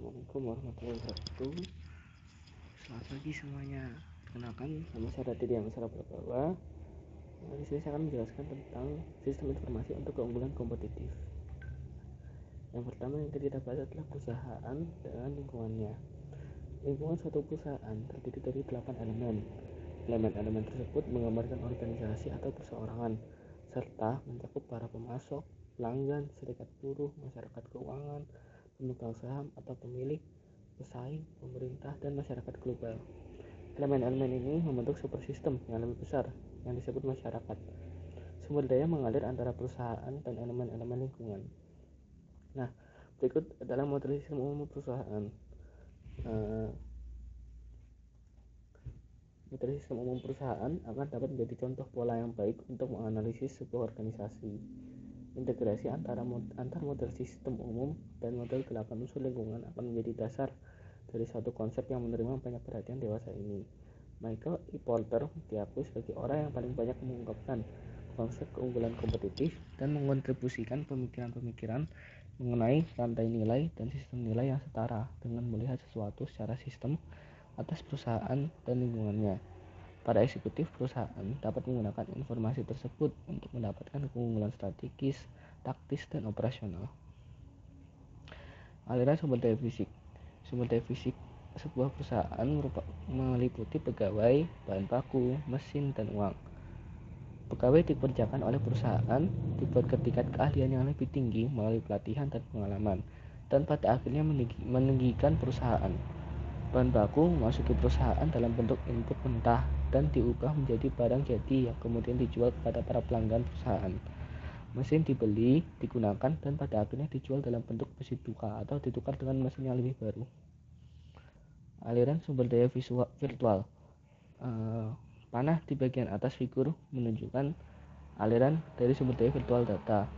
Assalamualaikum warahmatullahi wabarakatuh. Selamat pagi semuanya. Perkenalkan, nama saya Raditya Masara Prabawa. Di sini saya akan menjelaskan tentang sistem informasi untuk keunggulan kompetitif. Yang pertama yang kita bahas adalah perusahaan dan lingkungannya. Lingkungan suatu perusahaan terdiri dari 8 elemen. Elemen-elemen tersebut menggambarkan organisasi atau perseorangan, serta mencakup para pemasok, pelanggan, serikat buruh, masyarakat keuangan, pemegang saham atau pemilik, pesaing, pemerintah, dan masyarakat global. Elemen-elemen ini membentuk super sistem yang lebih besar yang disebut masyarakat. Sumber daya mengalir antara perusahaan dan elemen-elemen lingkungan. Nah, berikut adalah model sistem umum perusahaan. Model sistem umum perusahaan akan dapat menjadi contoh pola yang baik untuk menganalisis sebuah organisasi. Integrasi antar model sistem umum dan model 8 unsur lingkungan akan menjadi dasar dari suatu konsep yang menerima banyak perhatian dewasa ini. Michael E. Porter diakui sebagai orang yang paling banyak mengungkapkan konsep keunggulan kompetitif dan mengontribusikan pemikiran-pemikiran mengenai rantai nilai dan sistem nilai yang setara dengan melihat sesuatu secara sistem atas perusahaan dan lingkungannya. Para eksekutif perusahaan dapat menggunakan informasi tersebut untuk mendapatkan keunggulan strategis, taktis, dan operasional. Aliran sumber daya fisik. Sumber daya fisik sebuah perusahaan meliputi pegawai, bahan baku, mesin, dan uang. Pegawai dikerjakan oleh perusahaan dibuat ke tingkat keahlian yang lebih tinggi melalui pelatihan dan pengalaman, dan pada akhirnya meninggikan perusahaan. Bahan baku memasuki perusahaan dalam bentuk input mentah dan diubah menjadi barang jadi yang kemudian dijual kepada para pelanggan perusahaan. Mesin dibeli, digunakan, dan pada akhirnya dijual dalam bentuk mesin tukar atau ditukar dengan mesin yang lebih baru. Aliran sumber daya virtual. Panah di bagian atas figur menunjukkan aliran dari sumber daya virtual data.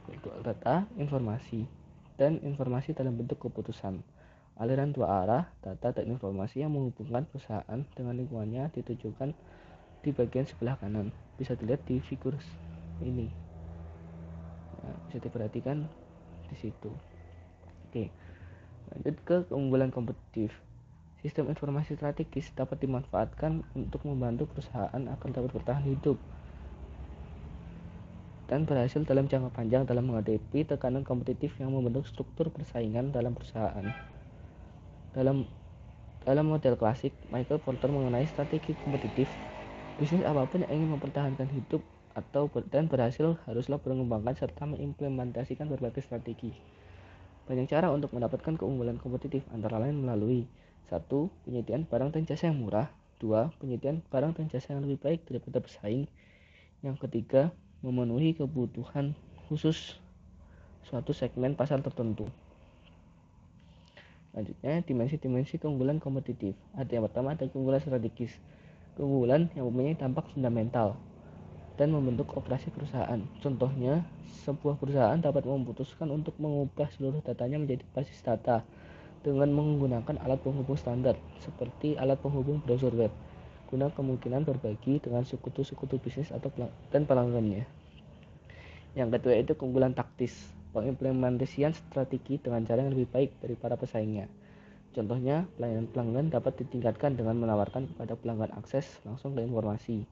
Virtual data, informasi, dan informasi dalam bentuk keputusan. Aliran dua arah, data dan informasi yang menghubungkan perusahaan dengan lingkungannya ditujukan di bagian sebelah kanan. Bisa dilihat di figur ini. Nah, bisa diperhatikan di situ. Oke, lanjut ke keunggulan kompetitif. Sistem informasi strategis dapat dimanfaatkan untuk membantu perusahaan agar dapat bertahan hidup dan berhasil dalam jangka panjang dalam menghadapi tekanan kompetitif yang membentuk struktur persaingan dalam perusahaan. Dalam model klasik, Michael Porter mengenai strategi kompetitif. Bisnis apapun yang ingin mempertahankan hidup dan berhasil haruslah mengembangkan serta mengimplementasikan berbagai strategi. Banyak cara untuk mendapatkan keunggulan kompetitif, antara lain melalui 1. Penyediaan barang dan jasa yang murah. 2. Penyediaan barang dan jasa yang lebih baik daripada pesaing. Yang ketiga, memenuhi kebutuhan khusus suatu segmen pasar tertentu. Selanjutnya, dimensi-dimensi keunggulan kompetitif. Ada yang pertama, ada keunggulan strategis. Keunggulan yang mempunyai dampak fundamental dan membentuk operasi perusahaan. Contohnya, sebuah perusahaan dapat memutuskan untuk mengubah seluruh datanya menjadi basis data dengan menggunakan alat penghubung standar seperti alat penghubung browser web, guna kemungkinan berbagi dengan sekutu-sekutu bisnis dan pelanggannya. Yang kedua itu keunggulan taktis, pengimplementasian strategi dengan cara yang lebih baik dari para pesaingnya. Contohnya, pelayanan pelanggan dapat ditingkatkan dengan menawarkan kepada pelanggan akses langsung ke informasi.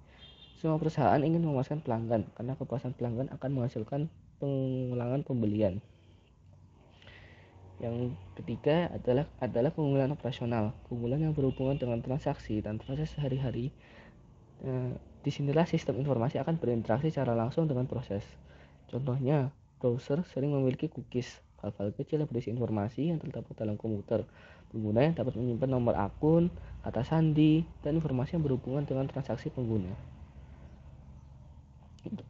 Semua perusahaan ingin memuaskan pelanggan karena kepuasan pelanggan akan menghasilkan pengulangan pembelian. Yang ketiga adalah keunggulan operasional, keunggulan yang berhubungan dengan transaksi dan proses sehari-hari. Disinilah sistem informasi akan berinteraksi secara langsung dengan proses. Contohnya, browser sering memiliki cookies, file-file kecil yang berisi informasi yang terdapat dalam komputer. Pengguna yang dapat menyimpan nomor akun, kata sandi, dan informasi yang berhubungan dengan transaksi pengguna.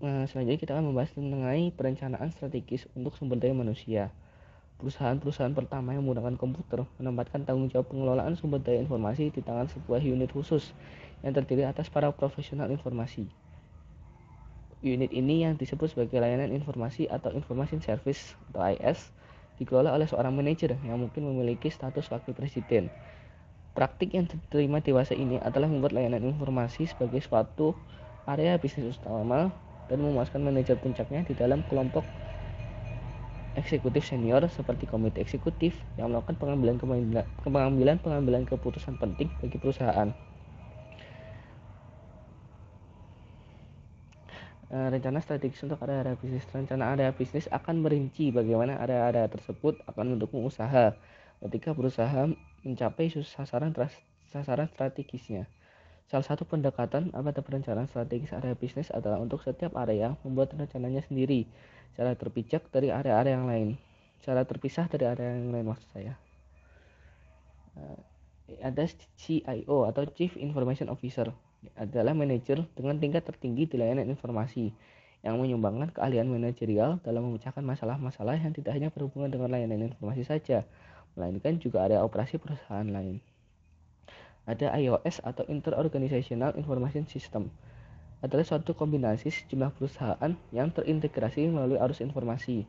Selanjutnya kita akan membahas mengenai perencanaan strategis untuk sumber daya manusia. Perusahaan-perusahaan pertama yang menggunakan komputer menempatkan tanggung jawab pengelolaan sumber daya informasi di tangan sebuah unit khusus yang terdiri atas para profesional informasi. Unit ini yang disebut sebagai layanan informasi atau Information Service atau IS dikelola oleh seorang manajer yang mungkin memiliki status wakil presiden. Praktik yang diterima dewasa ini adalah membuat layanan informasi sebagai suatu area bisnis utama dan memuaskan manajer puncaknya di dalam kelompok eksekutif senior seperti komite eksekutif yang melakukan pengambilan keputusan penting bagi perusahaan. Rencana strategis untuk area-area bisnis. Rencana area bisnis akan merinci bagaimana area-area tersebut akan mendukung usaha ketika berusaha mencapai sasaran strategisnya. Salah satu pendekatan pada perencanaan strategis area bisnis adalah untuk setiap area membuat rencananya sendiri secara terpisah dari area-area yang lain. Maksud saya. Ada CIO atau Chief Information Officer, adalah manajer dengan tingkat tertinggi di layanan informasi yang menyumbangkan keahlian manajerial dalam memecahkan masalah-masalah yang tidak hanya berhubungan dengan layanan informasi saja, melainkan juga area operasi perusahaan lain. Ada IOS atau Interorganizational Information System, adalah suatu kombinasi sejumlah perusahaan yang terintegrasi melalui arus informasi.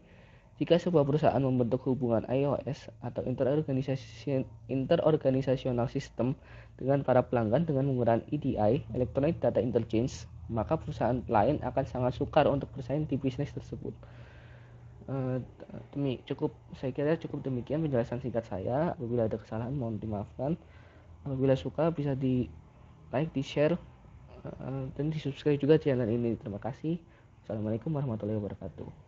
Jika sebuah perusahaan membentuk hubungan IOS atau interorganizational system dengan para pelanggan dengan menggunakan EDI, Electronic Data Interchange, maka perusahaan lain akan sangat sukar untuk bersaing di bisnis tersebut. Saya kira cukup demikian penjelasan singkat saya. Apabila ada kesalahan mohon dimaafkan. Apabila suka bisa di like, di share, dan di subscribe juga channel ini. Terima kasih. Assalamualaikum warahmatullahi wabarakatuh.